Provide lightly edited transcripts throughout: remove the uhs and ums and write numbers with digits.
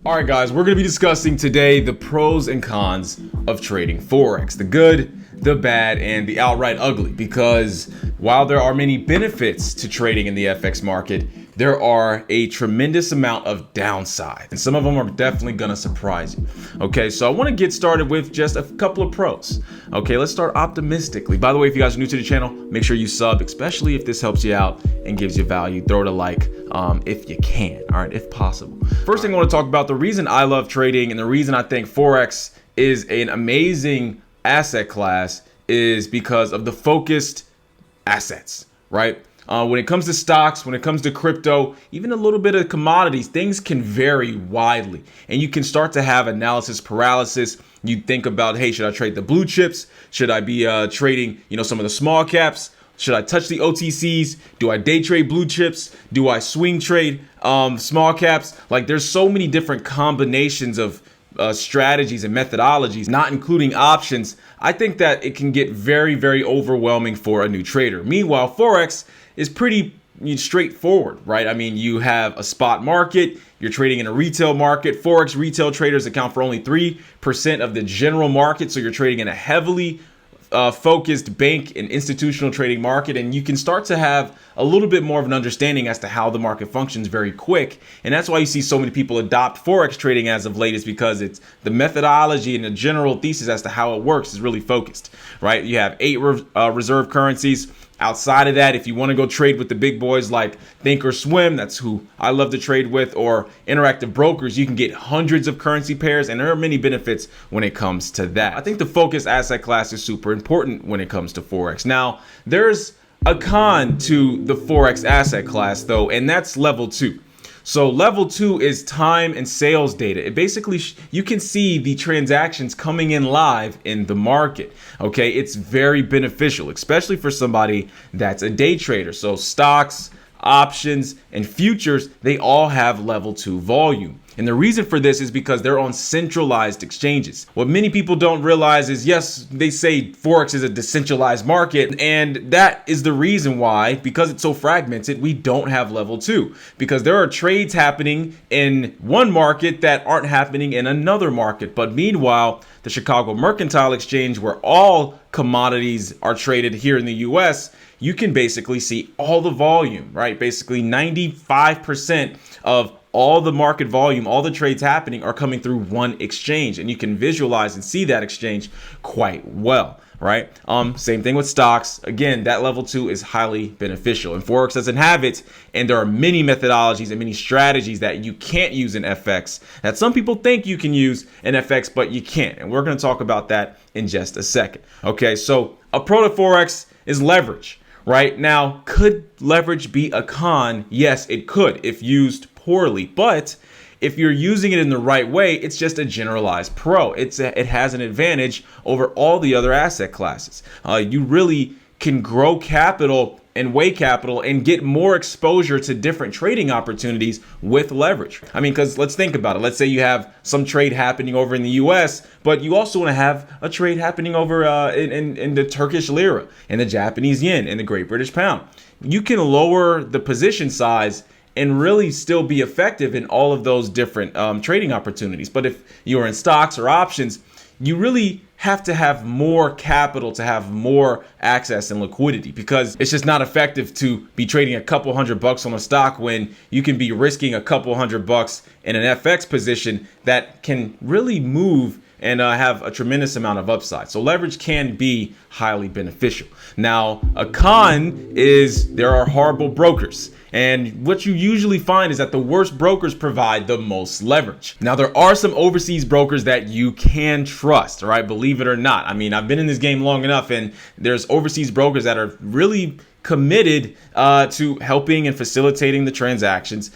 All right, guys, we're going to be discussing today the pros and cons of trading Forex, the good, the bad, and the outright ugly, because while there are many benefits to trading in the FX market, there are a tremendous amount of downside, and some of them are definitely going to surprise you. Okay, so I want to get started with just a couple of pros. Okay, let's start optimistically. By the way, if you guys are new to the channel, make sure you sub, especially if this helps you out and gives you value. Throw it a like if you can, all right, if possible. First thing I want to talk about, the reason I love trading and the reason I think Forex is an amazing asset class is because of the focused assets, right? When it comes to stocks, when it comes to crypto, even a little bit of commodities, things can vary widely. And you can start to have analysis paralysis. You think about, hey, should I trade the blue chips? Should I be trading, some of the small caps? Should I touch the OTCs? Do I day trade blue chips? Do I swing trade small caps? Like, there's so many different combinations of strategies and methodologies, not including options. I think that it can get very, very overwhelming for a new trader. Meanwhile, Forex is pretty straightforward, right? I mean, you have a spot market, you're trading in a retail market. Forex retail traders account for only 3% of the general market, so you're trading in a heavily focused bank and institutional trading market, and you can start to have a little bit more of an understanding as to how the market functions very quick. And that's why you see so many people adopt Forex trading as of late, is because it's the methodology and the general thesis as to how it works is really focused, right? You have 8 reserve currencies. Outside of that, if you want to go trade with the big boys like Thinkorswim, that's who I love to trade with, or Interactive Brokers, you can get hundreds of currency pairs, and there are many benefits when it comes to that. I think the focused asset class is super important when it comes to Forex. Now, there's a con to the Forex asset class, though, and that's level 2. So level 2 is time and sales data. It basically, you can see the transactions coming in live in the market. Okay, it's very beneficial, especially for somebody that's a day trader. So stocks, options, and futures, they all have level 2 volume. And the reason for this is because they're on centralized exchanges. What many people don't realize is, yes, they say Forex is a decentralized market, and that is the reason why, because it's so fragmented, we don't have level 2, because there are trades happening in one market that aren't happening in another market. But meanwhile, the Chicago Mercantile Exchange, where all commodities are traded here in the US, you can basically see all the volume, right? Basically 95% of all the market volume, all the trades happening are coming through one exchange, and you can visualize and see that exchange quite well, right? Same thing with stocks. Again, that level 2 is highly beneficial, and Forex doesn't have it. And there are many methodologies and many strategies that you can't use in FX that some people think you can use in FX, but you can't. And we're going to talk about that in just a second. Okay, so a pro to Forex is leverage. Right now, could leverage be a con? Yes, it could if used poorly, but if you're using it in the right way, it's just a generalized pro. It has an advantage over all the other asset classes. You really can grow capital and weigh capital and get more exposure to different trading opportunities with leverage. I mean, because let's think about it. Let's say you have some trade happening over in the US, but you also want to have a trade happening over in the Turkish lira and the Japanese yen and the Great British pound. You can lower the position size and really still be effective in all of those different trading opportunities. But if you're in stocks or options, you really have to have more capital to have more access and liquidity, because it's just not effective to be trading a couple $100 on a stock when you can be risking a couple $100 in an FX position that can really move and have a tremendous amount of upside. So leverage can be highly beneficial. Now, a con is there are horrible brokers. And what you usually find is that the worst brokers provide the most leverage. Now, there are some overseas brokers that you can trust, right? Believe it or not. I mean, I've been in this game long enough, and there's overseas brokers that are really committed to helping and facilitating the transactions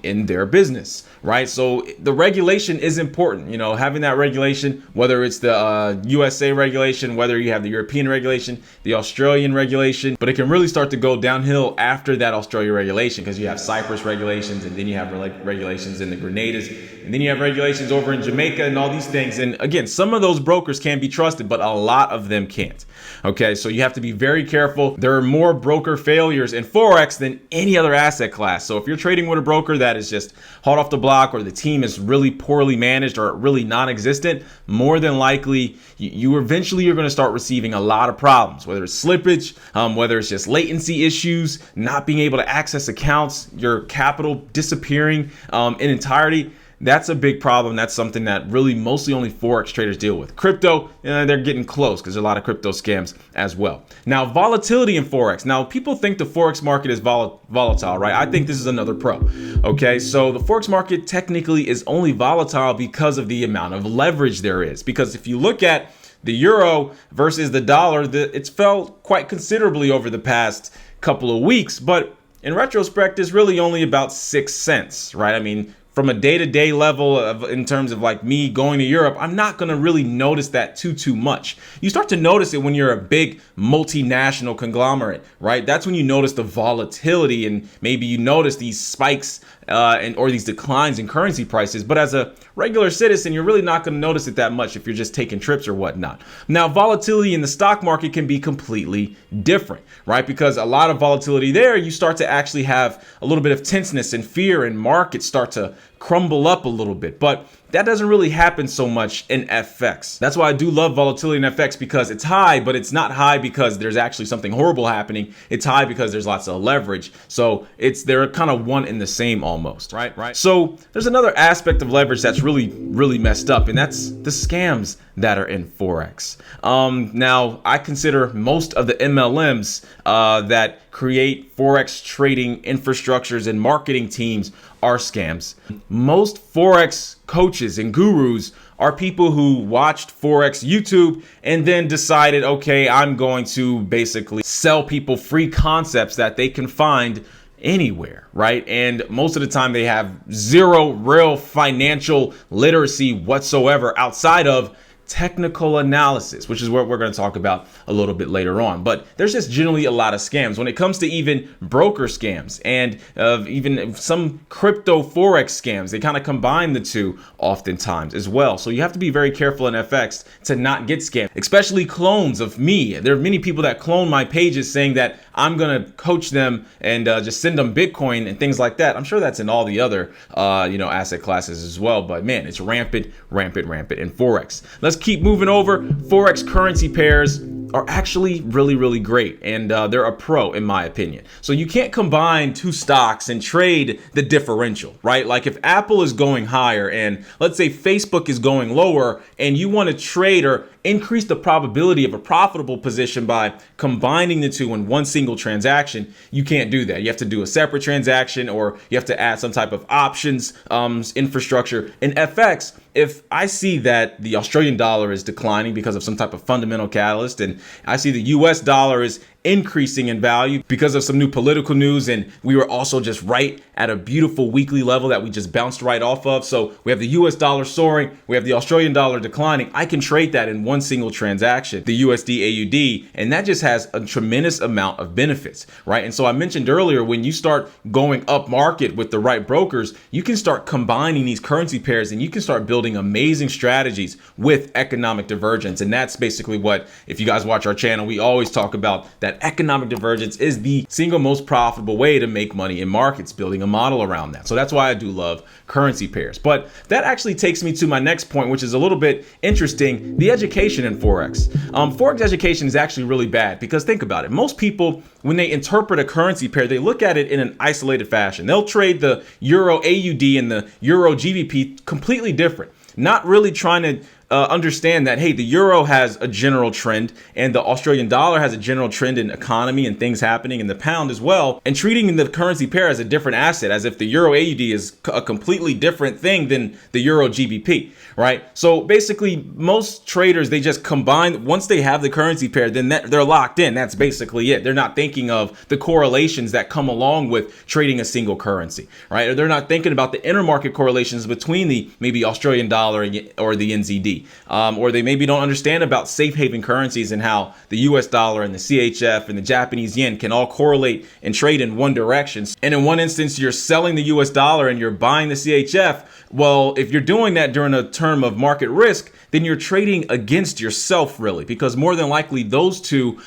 in their business, right? So the regulation is important, having that regulation, whether it's the USA regulation, whether you have the European regulation, the Australian regulation, but it can really start to go downhill after that Australia regulation, because you have Cyprus regulations, and then you have regulations in the Grenadiers, and then you have regulations over in Jamaica and all these things. And again, some of those brokers can be trusted, but a lot of them can't. Okay, so you have to be very careful. There are more brokers broker failures in Forex than any other asset class. So if you're trading with a broker that is just hot off the block, or the team is really poorly managed or really non-existent, more than likely you eventually are going to start receiving a lot of problems, whether it's slippage, whether it's just latency issues, not being able to access accounts, your capital disappearing in entirety. That's a big problem. That's something that really mostly only Forex traders deal with. Crypto, they're getting close because there's a lot of crypto scams as well. Now, volatility in Forex. Now, people think the Forex market is volatile, right? I think this is another pro. Okay, so the Forex market technically is only volatile because of the amount of leverage there is. Because if you look at the euro versus the dollar, it's fell quite considerably over the past couple of weeks. But in retrospect, it's really only about 6 cents, right? I mean, from a day-to-day level in terms of like me going to Europe, I'm not going to really notice that too much. You start to notice it when you're a big multinational conglomerate, right? That's when you notice the volatility, and maybe you notice these spikes or these declines in currency prices. But as a regular citizen, you're really not going to notice it that much if you're just taking trips or whatnot. Now, volatility in the stock market can be completely different, right? Because a lot of volatility there, you start to actually have a little bit of tenseness and fear, and markets start to crumble up a little bit. But that doesn't really happen so much in FX. That's why I do love volatility in FX, because it's high, but it's not high because there's actually something horrible happening. It's high because there's lots of leverage. So they're kind of one in the same almost, right? So there's another aspect of leverage that's really messed up, and that's the scams that are in Forex. Now, I consider most of the MLMs that create Forex trading infrastructures and marketing teams are scams. Most Forex coaches and gurus are people who watched Forex YouTube and then decided, okay, I'm going to basically sell people free concepts that they can find anywhere, right? And most of the time they have zero real financial literacy whatsoever outside of technical analysis, which is what we're going to talk about a little bit later on. But there's just generally a lot of scams when it comes to even broker scams and even some crypto Forex scams. They kind of combine the two oftentimes as well. So you have to be very careful in FX to not get scammed, especially clones of me. There are many people that clone my pages saying that I'm going to coach them and just send them Bitcoin and things like that. I'm sure that's in all the other, asset classes as well. But man, it's rampant in Forex. Let's keep moving over. Forex currency pairs are actually really great, and they're a pro in my opinion. So you can't combine two stocks and trade the differential, right? Like if Apple is going higher and let's say Facebook is going lower, and you want to trade or increase the probability of a profitable position by combining the two in one single transaction, you can't do that. You have to do a separate transaction, or you have to add some type of options infrastructure. In FX, if I see that the Australian dollar is declining because of some type of fundamental catalyst, and I see the US dollar is increasing in value because of some new political news, and we were also just right at a beautiful weekly level that we just bounced right off of. So we have the US dollar soaring, we have the Australian dollar declining. I can trade that in one single transaction, the USD AUD, and that just has a tremendous amount of benefits, right? And so I mentioned earlier, when you start going up market with the right brokers, you can start combining these currency pairs and you can start building amazing strategies with economic divergence. And that's basically what, if you guys watch our channel, we always talk about that economic divergence is the single most profitable way to make money in markets, building a model around that. So that's why I do love currency pairs. But that actually takes me to my next point, which is a little bit interesting: the education in Forex. Forex education is actually really bad, because think about it. Most people, when they interpret a currency pair, they look at it in an isolated fashion. They'll trade the Euro AUD and the Euro GBP completely different, not really trying to understand that, hey, the euro has a general trend and the Australian dollar has a general trend in economy and things happening, in the pound as well, and treating the currency pair as a different asset, as if the Euro AUD is a completely different thing than the Euro GBP, right? So basically, most traders, they just combine. Once they have the currency pair, then they're locked in. That's basically it. They're not thinking of the correlations that come along with trading a single currency, right? Or they're not thinking about the intermarket correlations between the maybe Australian dollar or the NZD. currency, or they maybe don't understand about safe haven currencies and how the US dollar and the CHF and the Japanese yen can all correlate and trade in one direction. And in one instance, you're selling the US dollar and you're buying the CHF. Well, if you're doing that during a term of market risk, then you're trading against yourself, really, because more than likely those two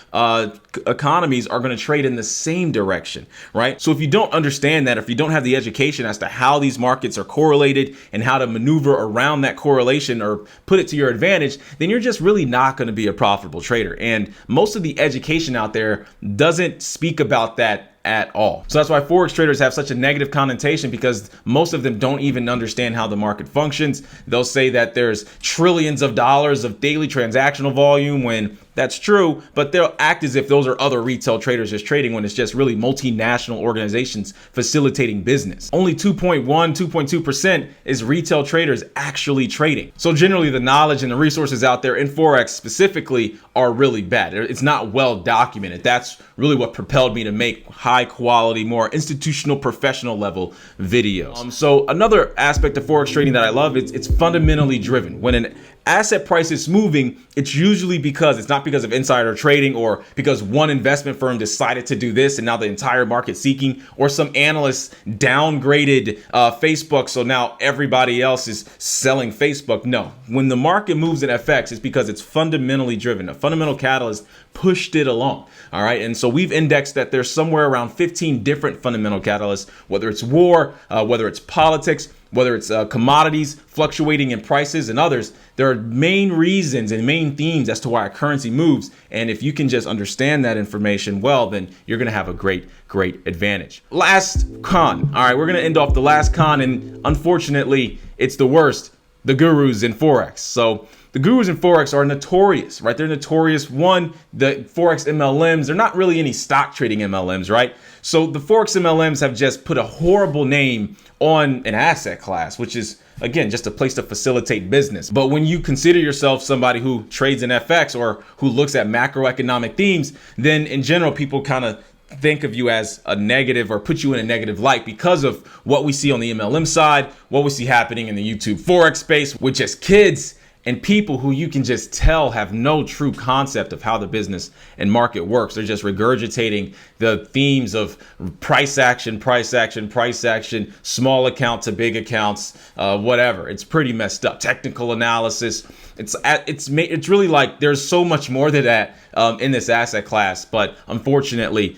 economies are going to trade in the same direction, right? So if you don't understand that, if you don't have the education as to how these markets are correlated and how to maneuver around that correlation or put it to your advantage, then you're just really not going to be a profitable trader. And most of the education out there doesn't speak about that at all. So that's why Forex traders have such a negative connotation, because most of them don't even understand how the market functions. They'll say that there's trillions of dollars of daily transactional volume, when that's true, but they'll act as if those are other retail traders just trading, when it's just really multinational organizations facilitating business. Only 2.2% is retail traders actually trading. So generally the knowledge and the resources out there in Forex specifically are really bad. It's not well documented. That's really what propelled me to make high quality, more institutional, professional level videos. So another aspect of Forex trading that I love, it's fundamentally driven. When an asset price is moving, it's usually because it's not because of insider trading or because one investment firm decided to do this and now the entire market's seeking, or some analyst downgraded Facebook, so now everybody else is selling Facebook. No, when the market moves in FX, it's because it's fundamentally driven. A fundamental catalyst pushed it along. All right. And so we've indexed that there's somewhere around 15 different fundamental catalysts, whether it's war, whether it's politics, whether it's commodities fluctuating in prices and others. There are main reasons and main themes as to why a currency moves. And if you can just understand that information well, then you're going to have a great advantage. Last con. All right, we're going to end off the last con. And unfortunately, it's the worst. The gurus in Forex. So the gurus in Forex are notorious, right? They're notorious. One, the Forex MLMs, they're not really any stock trading MLMs, right? So the Forex MLMs have just put a horrible name on an asset class, which is, again, just a place to facilitate business. But when you consider yourself somebody who trades in FX or who looks at macroeconomic themes, then in general, people kind of think of you as a negative or put you in a negative light because of what we see on the MLM side, what we see happening in the YouTube Forex space with just kids and people who you can just tell have no true concept of how the business and market works. They're just regurgitating the themes of price action, small account to big accounts, whatever. It's pretty messed up. Technical analysis. It's really like there's so much more to that in this asset class, but unfortunately,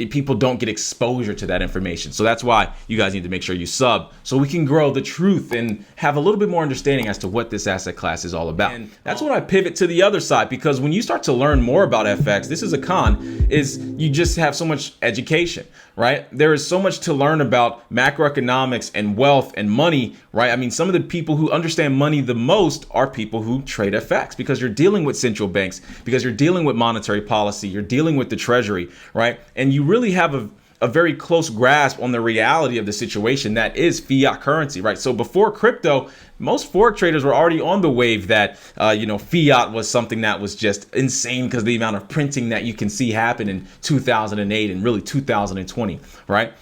people don't get exposure to that information. So that's why you guys need to make sure you sub so we can grow the truth and have a little bit more understanding as to what this asset class is all about. And that's when I pivot to the other side, because when you start to learn more about FX, this is a con, is you just have so much education, right? There is so much to learn about macroeconomics and wealth and money, right? I mean, some of the people who understand money the most are people who trade FX, because you're dealing with central banks, because you're dealing with monetary policy, you're dealing with the treasury, right? And you really have a very close grasp on the reality of the situation that is fiat currency, right? So before crypto, most Forex traders were already on the wave that, fiat was something that was just insane because the amount of printing that you can see happen in 2008 and really 2020, right?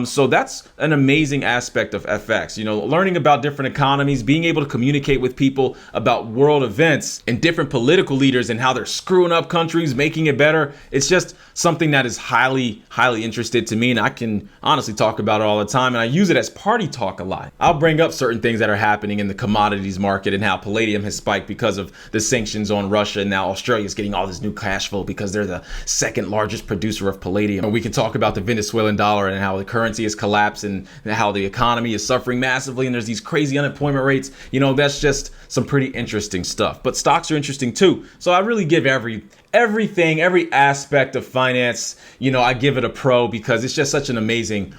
So that's an amazing aspect of FX, learning about different economies, being able to communicate with people about world events and different political leaders and how they're screwing up countries, making it better. It's just something that is highly, highly interested to me. And I can honestly talk about it all the time. And I use it as party talk a lot. I'll bring up certain things that are happening in the commodities market and how palladium has spiked because of the sanctions on Russia. And now Australia's getting all this new cash flow because they're the second largest producer of palladium. Or we can talk about the Venezuelan dollar and how the currency has collapsed and how the economy is suffering massively. And there's these crazy unemployment rates. That's just some pretty interesting stuff. But stocks are interesting too. So I really give everything, every aspect of finance, I give it a pro because it's just such an amazing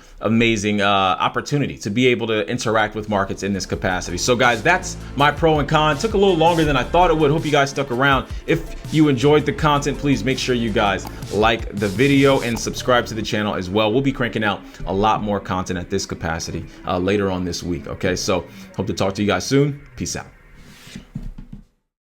opportunity to be able to interact with markets in this capacity. So guys, that's my pro and con. It took a little longer than I thought it would. Hope you guys stuck around. If you enjoyed the content, please make sure you guys like the video and subscribe to the channel as well. We'll be cranking out a lot more content at this capacity later on this week. Okay, so hope to talk to you guys soon. Peace out.